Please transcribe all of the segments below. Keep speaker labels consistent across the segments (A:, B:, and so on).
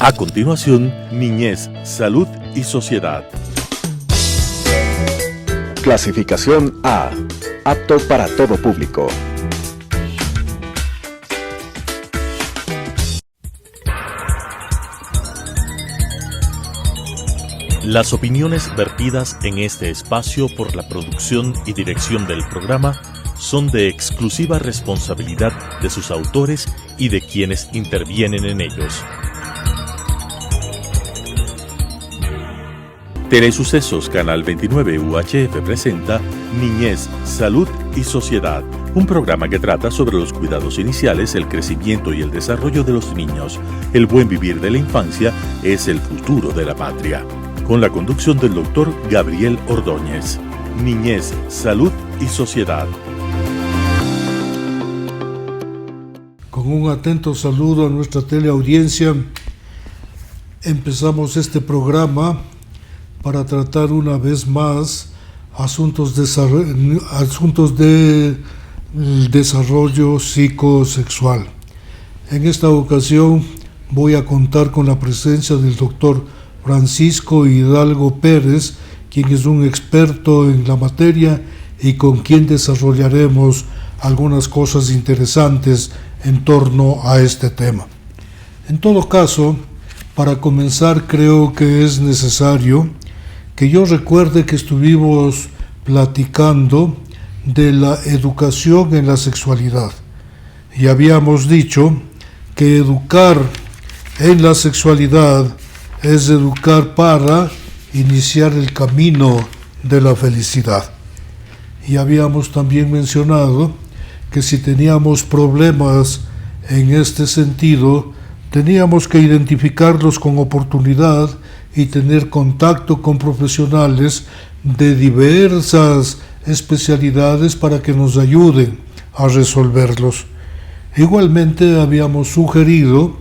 A: A continuación, Niñez, Salud y Sociedad.
B: Clasificación A. Apto para todo público.
A: Las opiniones vertidas en este espacio por la producción y dirección del programa son de exclusiva responsabilidad de sus autores y de quienes intervienen en ellos. Telesucesos Canal 29 UHF presenta Niñez, Salud y Sociedad, un programa que trata sobre los cuidados iniciales, el crecimiento y el desarrollo de los niños. El buen vivir de la infancia es el futuro de la patria. Con la conducción del doctor Gabriel Ordóñez. Niñez, Salud y Sociedad.
C: Con un atento saludo a nuestra teleaudiencia, empezamos este programa para tratar una vez más asuntos de desarrollo psicosexual. En esta ocasión voy a contar con la presencia del doctor Francisco Hidalgo Pérez, quien es un experto en la materia y con quien desarrollaremos algunas cosas interesantes en torno a este tema. En todo caso, para comenzar, creo que es necesario que yo recuerde que estuvimos platicando de la educación en la sexualidad y habíamos dicho que educar en la sexualidad es educar para iniciar el camino de la felicidad. Y habíamos también mencionado que si teníamos problemas en este sentido, teníamos que identificarlos con oportunidad y tener contacto con profesionales de diversas especialidades para que nos ayuden a resolverlos. Igualmente habíamos sugerido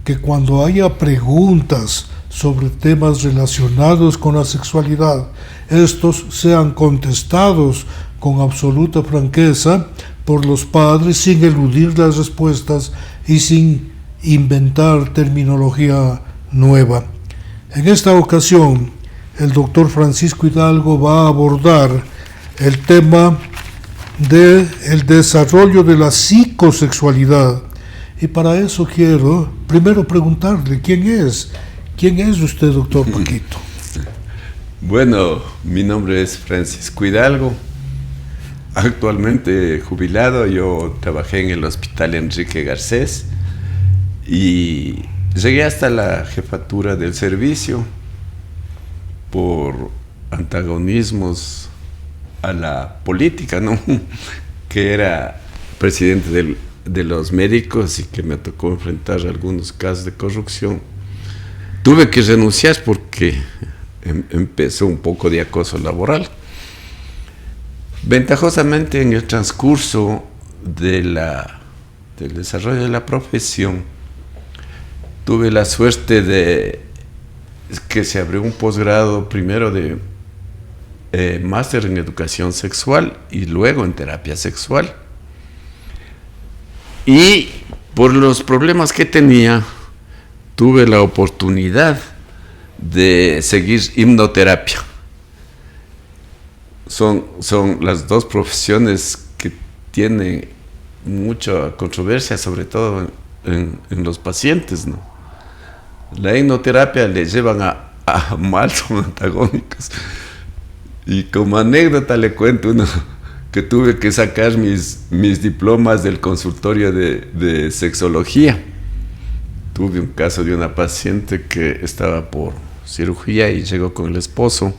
C: que cuando haya preguntas sobre temas relacionados con la sexualidad, estos sean contestados con absoluta franqueza por los padres sin eludir las respuestas y sin inventar terminología nueva. En esta ocasión, el doctor Francisco Hidalgo va a abordar el tema del desarrollo de la psicosexualidad. Y para eso quiero primero preguntarle, ¿quién es? ¿Quién es usted, doctor Paquito?
D: Bueno, mi nombre es Francisco Hidalgo, actualmente jubilado. Yo trabajé en el Hospital Enrique Garcés y llegué hasta la jefatura del servicio por antagonismos a la política, ¿no? Que era presidente de los médicos y que me tocó enfrentar algunos casos de corrupción. Tuve que renunciar porque empezó un poco de acoso laboral. Ventajosamente, en el transcurso del desarrollo de la profesión, tuve la suerte de que se abrió un posgrado primero de máster en educación sexual y luego en terapia sexual. Y por los problemas que tenía, tuve la oportunidad de seguir hipnoterapia. Son las dos profesiones que tienen mucha controversia, sobre todo en los pacientes, ¿no? La hipnoterapia le llevan a mal, son antagónicos. Y como anécdota le cuento que tuve que sacar mis diplomas del consultorio de sexología. Tuve un caso de una paciente que estaba por cirugía y llegó con el esposo.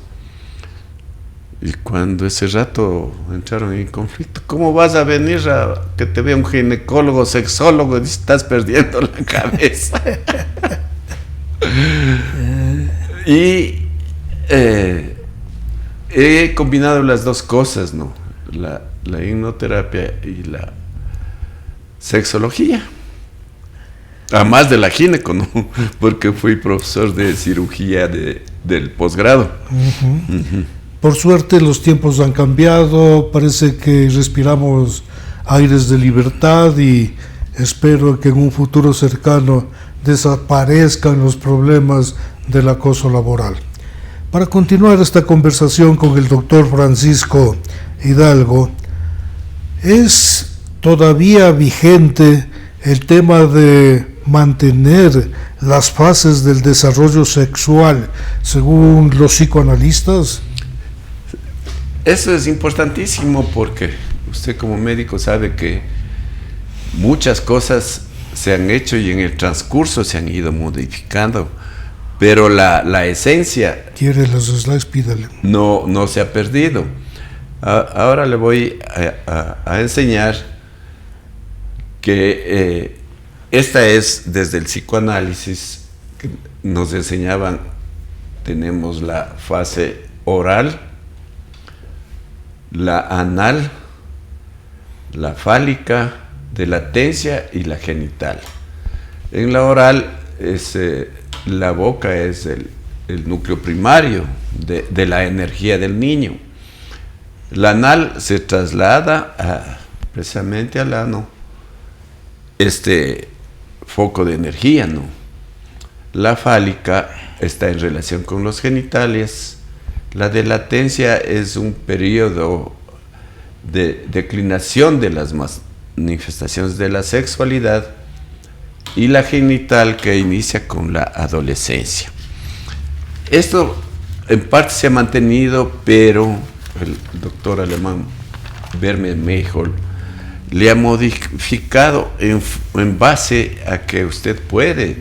D: Y cuando ese rato entraron en conflicto, ¿cómo vas a venir a que te vea un ginecólogo, sexólogo? Dice, estás perdiendo la cabeza. Y he combinado las dos cosas, ¿no? La hipnoterapia y la sexología. Además de la gineco, ¿no? Porque fui profesor de cirugía del posgrado.
C: Por suerte los tiempos han cambiado, parece que respiramos aires de libertad y espero que en un futuro cercano desaparezcan los problemas del acoso laboral. Para continuar esta conversación con el doctor Francisco Hidalgo, ¿es todavía vigente el tema de mantener las fases del desarrollo sexual según los psicoanalistas?
D: Eso es importantísimo porque usted como médico sabe que muchas cosas se han hecho y en el transcurso se han ido modificando, pero la esencia...
C: ¿Quiere los slides? Pídale.
D: No se ha perdido. Ahora le voy a enseñar que esta es desde el psicoanálisis que nos enseñaban. Tenemos la fase oral, la anal, la fálica, de latencia y la genital. En la oral la boca es el núcleo primario de la energía del niño. La anal se traslada precisamente al ano, foco de energía, ¿no? La fálica está en relación con los genitales. La de latencia es un periodo de declinación de las manifestaciones de la sexualidad, y la genital que inicia con la adolescencia. Esto en parte se ha mantenido, pero el doctor alemán Berme-Meijold le ha modificado en base a que usted puede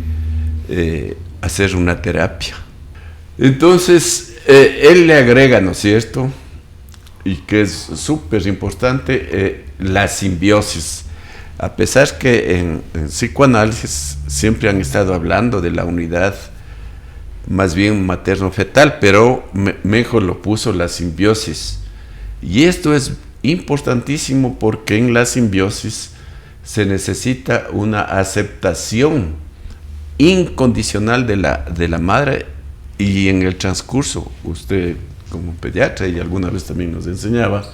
D: hacer una terapia. Entonces, él le agrega, ¿no es cierto?, y que es súper importante, la simbiosis. A pesar que en psicoanálisis siempre han estado hablando de la unidad más bien materno-fetal, pero mejor lo puso la simbiosis. Y esto es importantísimo porque en la simbiosis se necesita una aceptación incondicional de la madre, y en el transcurso, usted como pediatra y alguna vez también nos enseñaba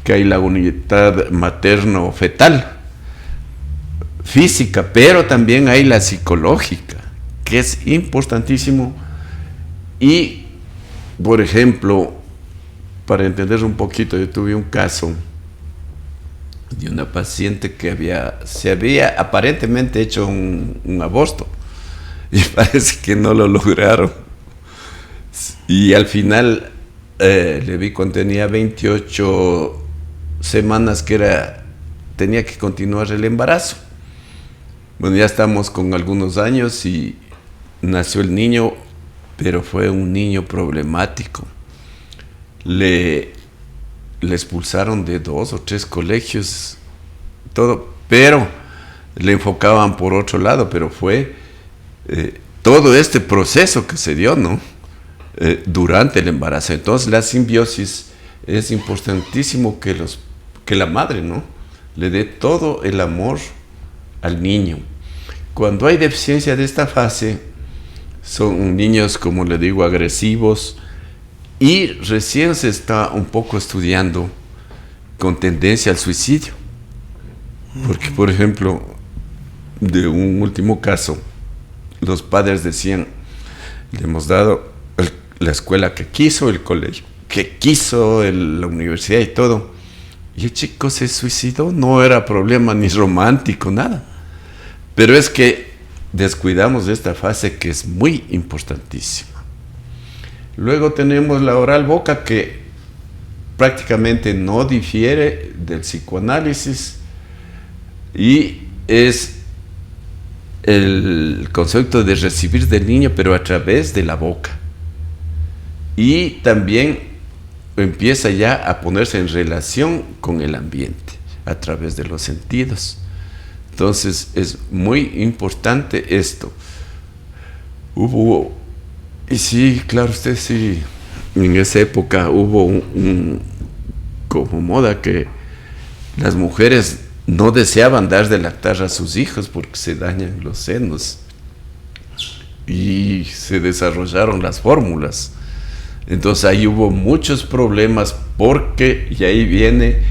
D: que hay la unidad materno-fetal física, pero también hay la psicológica, que es importantísimo. Y, por ejemplo, para entender un poquito, yo tuve un caso de una paciente que se había aparentemente hecho un aborto, y parece que no lo lograron. Y al final le vi cuando tenía 28 semanas que tenía que continuar el embarazo. Bueno, ya estamos con algunos años y nació el niño, pero fue un niño problemático. Le expulsaron de 2 o 3 colegios, todo, pero le enfocaban por otro lado, pero fue todo este proceso que se dio, ¿no?, durante el embarazo. Entonces la simbiosis es importantísimo que la madre, ¿no?, le dé todo el amor al niño. Cuando hay deficiencia de esta fase, son niños, como le digo, agresivos, y recién se está un poco estudiando con tendencia al suicidio. Porque, por ejemplo, de un último caso, los padres decían: le hemos dado la escuela que quiso, el colegio que quiso, la universidad y todo, y el chico se suicidó. No era problema ni romántico, nada, pero es que descuidamos de esta fase que es muy importantísima. Luego tenemos la oral boca, que prácticamente no difiere del psicoanálisis, y es el concepto de recibir del niño, pero a través de la boca. Y también empieza ya a ponerse en relación con el ambiente a través de los sentidos. Entonces es muy importante esto. Y sí, claro, usted sí, en esa época hubo como moda que las mujeres no deseaban dar de lactar a sus hijos porque se dañan los senos, y se desarrollaron las fórmulas. Entonces ahí hubo muchos problemas porque, y ahí viene,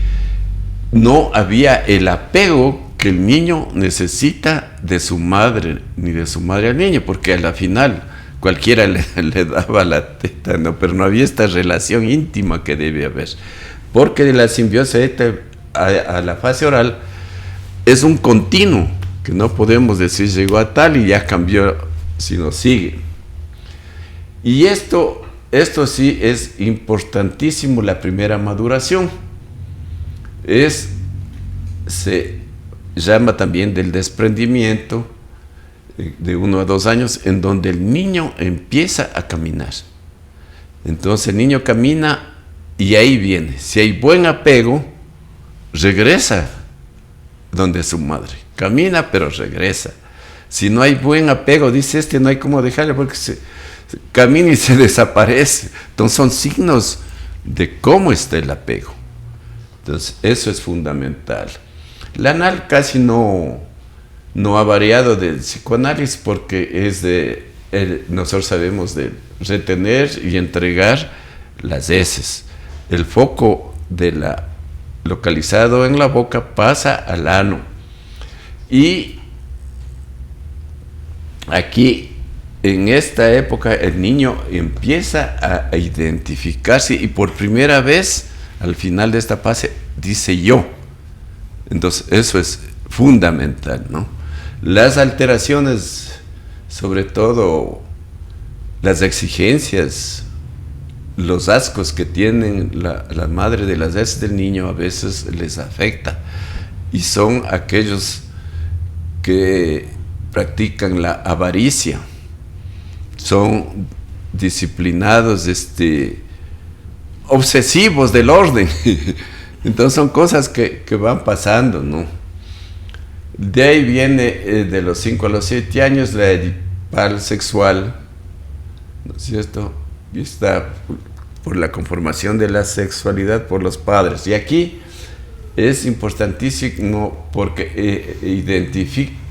D: no había el apego que el niño necesita de su madre, ni de su madre al niño, porque a la final cualquiera le daba la teta, ¿no? Pero no había esta relación íntima que debe haber, porque de la simbiosis a la fase oral es un continuo, que no podemos decir llegó a tal y ya cambió, sino sigue. Y esto sí es importantísimo, la primera maduración. Se llama también del desprendimiento de 1 a 2 años, en donde el niño empieza a caminar. Entonces el niño camina y ahí viene. Si hay buen apego, regresa donde su madre. Camina, pero regresa. Si no hay buen apego, dice no hay cómo dejarle porque camina y se desaparece. Entonces son signos de cómo está el apego. Entonces eso es fundamental. La ANAL casi no ha variado del psicoanálisis porque nosotros sabemos de retener y entregar las heces. El foco localizado en la boca pasa al ano. Y aquí, en esta época, el niño empieza a identificarse y por primera vez, al final de esta fase, dice yo. Entonces, eso es fundamental, ¿no? Las alteraciones, sobre todo las exigencias, los ascos que tienen la madre de las heces del niño a veces les afecta. Y son aquellos que practican la avaricia, son disciplinados, obsesivos del orden. Entonces son cosas que van pasando, ¿no? De ahí viene de los 5 a los 7 años la edipal sexual, ¿no es cierto? Y está por la conformación de la sexualidad por los padres. Y aquí es importantísimo porque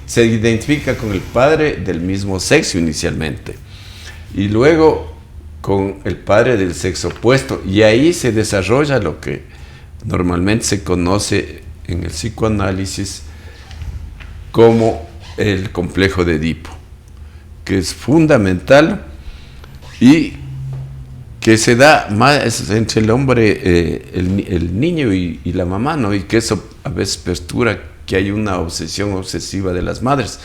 D: se identifica con el padre del mismo sexo inicialmente y luego con el padre del sexo opuesto, y ahí se desarrolla lo que normalmente se conoce en el psicoanálisis como el complejo de Edipo, que es fundamental y que se da más entre el hombre, el niño y la mamá, ¿no? Y que eso a veces perturba que hay una obsesión obsesiva de las madres.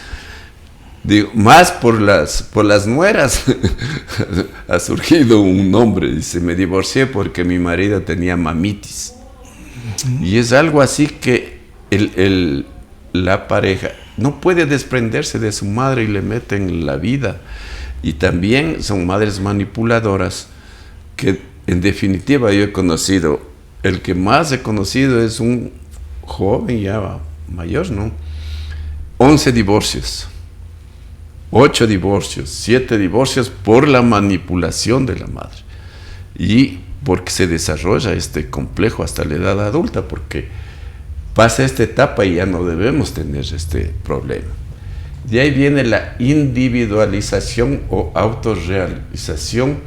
D: Digo, más por las nueras. Ha surgido un hombre, dice, me divorcié porque mi marido tenía mamitis. Y es algo así que la pareja no puede desprenderse de su madre y le meten en la vida. Y también son madres manipuladoras que, en definitiva, yo he conocido, el que más he conocido es un joven ya mayor, ¿no? 11 divorcios, 8 divorcios, 7 divorcios por la manipulación de la madre. Y porque se desarrolla este complejo hasta la edad adulta, porque pasa esta etapa y ya no debemos tener este problema. De ahí viene la individualización o autorrealización,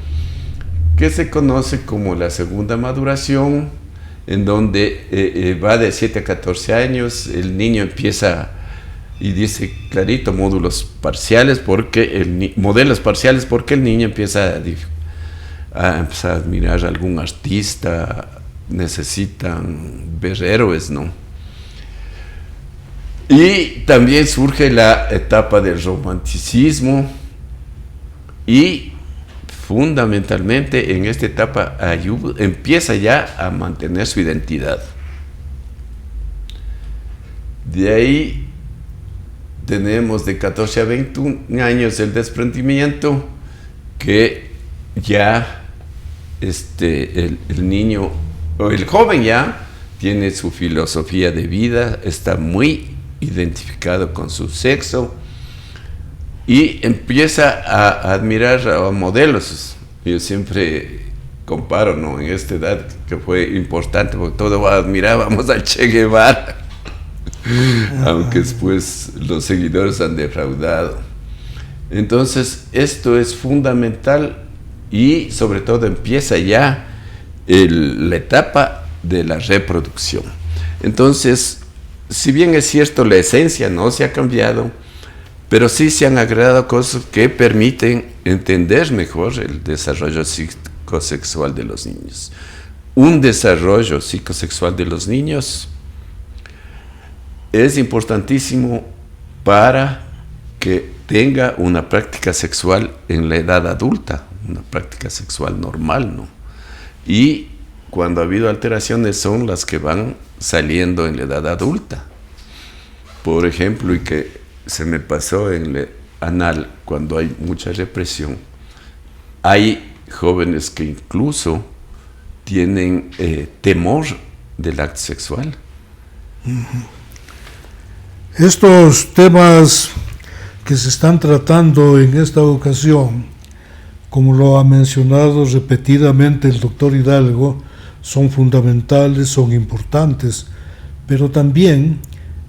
D: que se conoce como la segunda maduración, en donde va de 7 a 14 años, el niño empieza, y dice clarito, modelos parciales, porque el niño empieza a empezar a admirar a algún artista, necesitan ver héroes, ¿no? Y también surge la etapa del romanticismo y fundamentalmente en esta etapa empieza ya a mantener su identidad. De ahí tenemos de 14 a 21 años el desprendimiento, que ya el niño o el joven ya tiene su filosofía de vida, está muy identificado con su sexo y empieza a admirar a modelos. Yo siempre comparo, ¿no? En esta edad que fue importante porque todos admirábamos al Che Guevara, aunque después los seguidores han defraudado. Entonces esto es fundamental y sobre todo empieza ya la etapa de la reproducción. Entonces si bien es cierto, la esencia no se ha cambiado, pero sí se han agregado cosas que permiten entender mejor el desarrollo psicosexual de los niños. Un desarrollo psicosexual de los niños es importantísimo para que tenga una práctica sexual en la edad adulta, una práctica sexual normal, ¿no? Y cuando ha habido alteraciones son las que van saliendo en la edad adulta. Por ejemplo, y que se me pasó en el anal, cuando hay mucha represión, hay jóvenes que incluso tienen temor del acto sexual.
C: Estos temas que se están tratando en esta ocasión, como lo ha mencionado repetidamente el doctor Hidalgo, son fundamentales, son importantes, pero también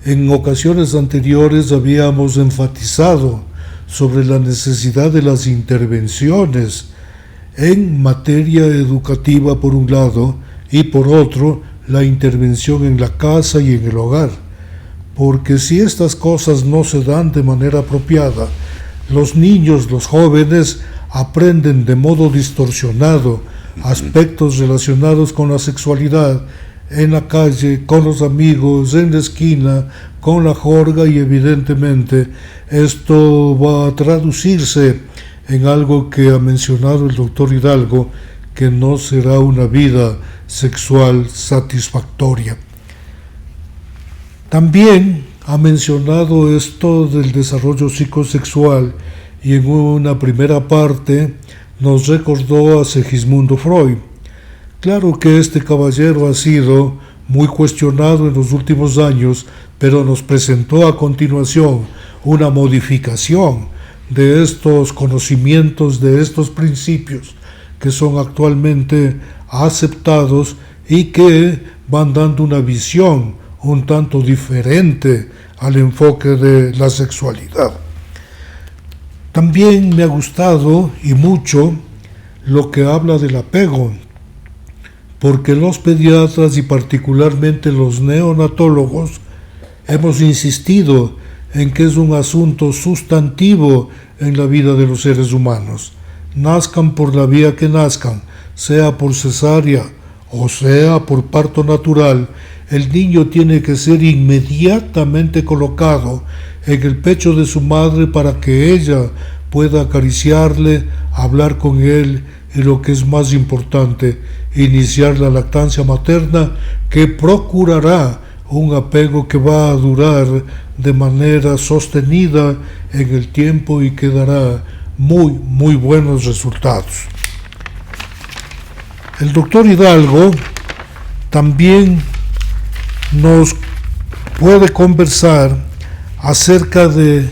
C: en ocasiones anteriores habíamos enfatizado sobre la necesidad de las intervenciones en materia educativa por un lado y por otro la intervención en la casa y en el hogar, porque si estas cosas no se dan de manera apropiada, los niños, los jóvenes aprenden de modo distorsionado aspectos relacionados con la sexualidad en la calle, con los amigos, en la esquina, con la jorga, y evidentemente esto va a traducirse en algo que ha mencionado el doctor Hidalgo, que no será una vida sexual satisfactoria. También ha mencionado esto del desarrollo psicosexual y en una primera parte nos recordó a Segismundo Freud. Claro que este caballero ha sido muy cuestionado en los últimos años, pero nos presentó a continuación una modificación de estos conocimientos, de estos principios que son actualmente aceptados y que van dando una visión un tanto diferente al enfoque de la sexualidad. También me ha gustado y mucho lo que habla del apego, porque los pediatras y particularmente los neonatólogos hemos insistido en que es un asunto sustantivo en la vida de los seres humanos. Nazcan por la vía que nazcan, sea por cesárea o sea por parto natural, el niño tiene que ser inmediatamente colocado en el pecho de su madre para que ella pueda acariciarle, hablar con él y, lo que es más importante, iniciar la lactancia materna, que procurará un apego que va a durar de manera sostenida en el tiempo y que dará muy buenos resultados. El doctor Hidalgo también nos puede conversar acerca de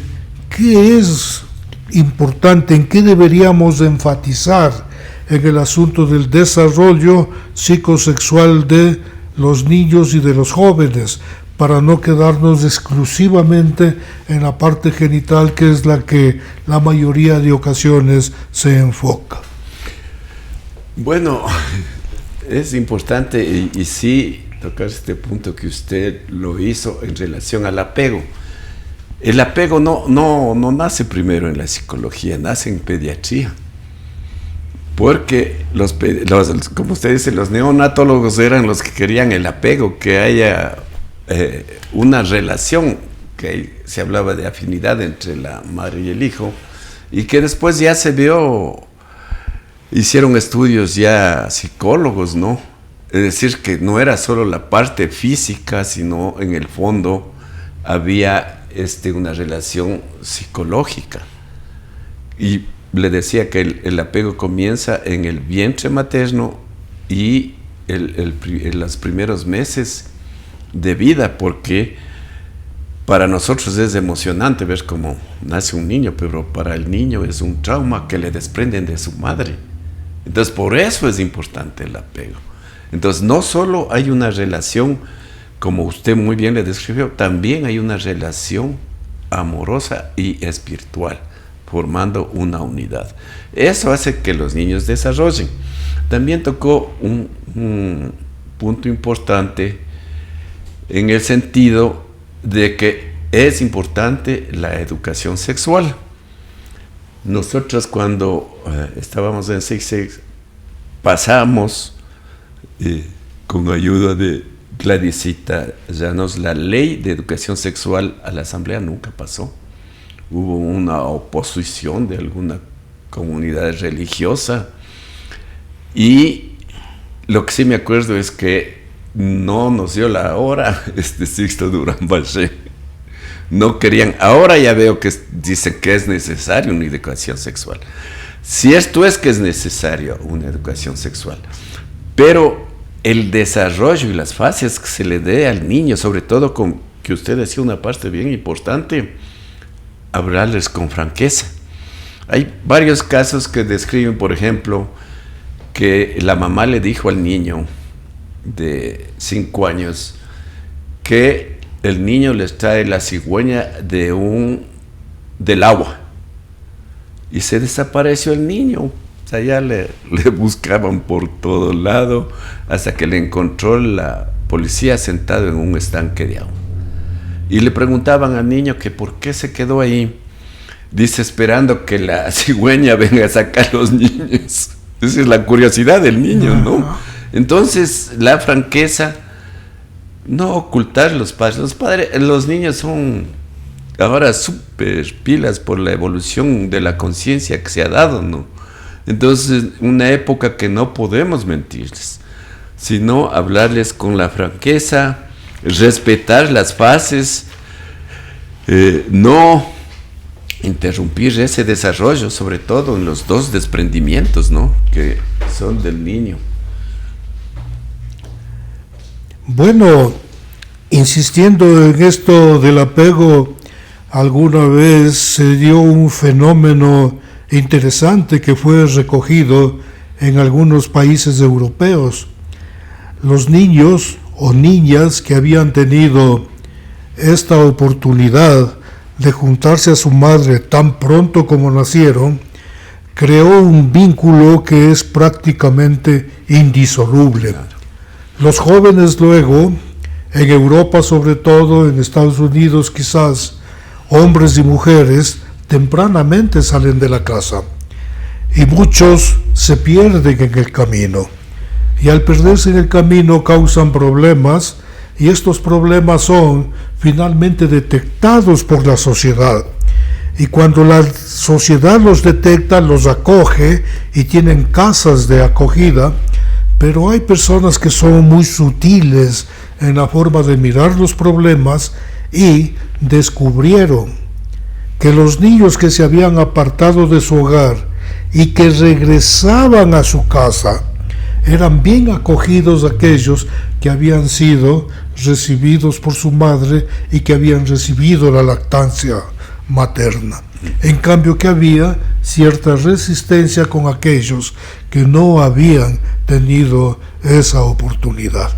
C: qué es importante, en qué deberíamos enfatizar en el asunto del desarrollo psicosexual de los niños y de los jóvenes, para no quedarnos exclusivamente en la parte genital, que es la que la mayoría de ocasiones se enfoca.
D: Bueno, es importante y sí tocar este punto que usted lo hizo en relación al apego. El apego no nace primero en la psicología, nace en pediatría. Porque como usted dice, los neonatólogos eran los que querían el apego, que haya una relación, que se hablaba de afinidad entre la madre y el hijo, y que después ya se vio, hicieron estudios ya psicólogos, ¿no? Es decir, que no era solo la parte física, sino en el fondo había una relación psicológica. Y le decía que el apego comienza en el vientre materno y en los primeros meses de vida, porque para nosotros es emocionante ver cómo nace un niño, pero para el niño es un trauma que le desprenden de su madre. Entonces, por eso es importante el apego. Entonces, no solo hay una relación, como usted muy bien le describió, también hay una relación amorosa y espiritual, formando una unidad. Eso hace que los niños desarrollen. También tocó un punto importante en el sentido de que es importante la educación sexual. Nosotros cuando estábamos en 6 pasamos con ayuda de Gladysita Llanos la ley de educación sexual a la asamblea, nunca pasó. Hubo una oposición de alguna comunidad religiosa y lo que sí me acuerdo es que no nos dio la hora Sixto Durán Ballé. No querían. Ahora ya veo que dicen que es necesario una educación sexual. Cierto es que es necesario una educación sexual, pero el desarrollo y las fases que se le dé al niño, sobre todo con que usted decía una parte bien importante, hablarles con franqueza. Hay varios casos que describen, por ejemplo, que la mamá le dijo al niño de 5 años que el niño les trae la cigüeña del agua y se desapareció el niño. O sea, ya le buscaban por todo lado hasta que le encontró la policía sentado en un estanque de agua y le preguntaban al niño que por qué se quedó ahí. Dice, esperando que la cigüeña venga a sacar a los niños. Esa es la curiosidad del niño, ¿no? Entonces, la franqueza, no ocultar los padres. Los niños son ahora súper pilas por la evolución de la conciencia que se ha dado, ¿no? Entonces, una época que no podemos mentirles, sino hablarles con la franqueza, respetar las fases, no interrumpir ese desarrollo, sobre todo en los 2 desprendimientos, ¿no?, que son del niño.
C: Bueno, insistiendo en esto del apego, alguna vez se dio un fenómeno interesante que fue recogido en algunos países europeos. Los niños o niñas que habían tenido esta oportunidad de juntarse a su madre tan pronto como nacieron, creó un vínculo que es prácticamente indisoluble. Los jóvenes luego, en Europa sobre todo, en Estados Unidos quizás, hombres y mujeres, tempranamente salen de la casa y muchos se pierden en el camino. Y al perderse en el camino causan problemas, y estos problemas son finalmente detectados por la sociedad. Y cuando la sociedad los detecta, los acoge y tienen casas de acogida, pero hay personas que son muy sutiles en la forma de mirar los problemas y descubrieron que los niños que se habían apartado de su hogar y que regresaban a su casa eran bien acogidos aquellos que habían sido recibidos por su madre y que habían recibido la lactancia materna. En cambio que había cierta resistencia con aquellos que no habían tenido esa oportunidad.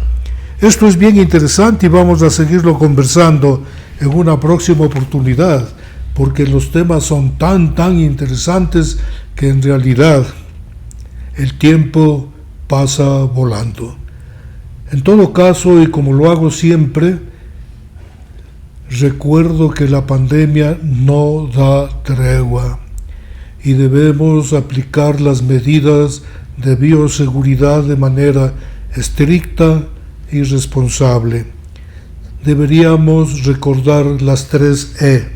C: Esto es bien interesante y vamos a seguirlo conversando en una próxima oportunidad, porque los temas son tan interesantes que en realidad el tiempo pasa volando. En todo caso, y como lo hago siempre, recuerdo que la pandemia no da tregua y debemos aplicar las medidas de bioseguridad de manera estricta y responsable. Deberíamos recordar las 3E: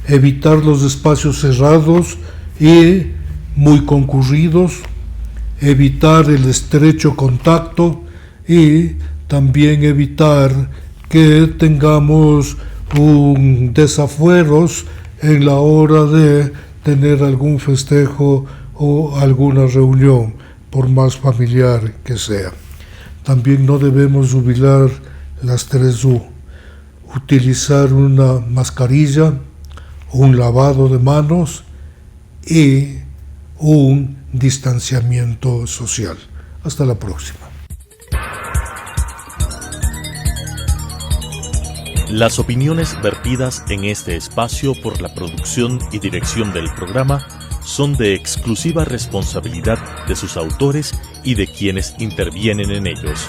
C: evitar los espacios cerrados y muy concurridos, evitar el estrecho contacto y también evitar que tengamos desafueros en la hora de tener algún festejo o alguna reunión, por más familiar que sea. También no debemos olvidar las 3U: utilizar una mascarilla, un lavado de manos y un distanciamiento social. Hasta la próxima.
A: Las opiniones vertidas en este espacio por la producción y dirección del programa son de exclusiva responsabilidad de sus autores y de quienes intervienen en ellos.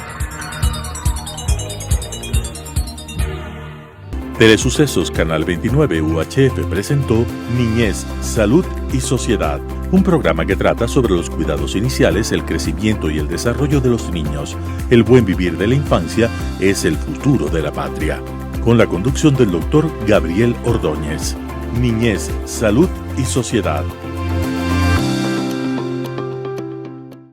A: Telesucesos Canal 29 UHF presentó Niñez, Salud y Sociedad, un programa que trata sobre los cuidados iniciales, el crecimiento y el desarrollo de los niños. El buen vivir de la infancia es el futuro de la patria. Con la conducción del doctor Gabriel Ordóñez. Niñez, Salud y Sociedad.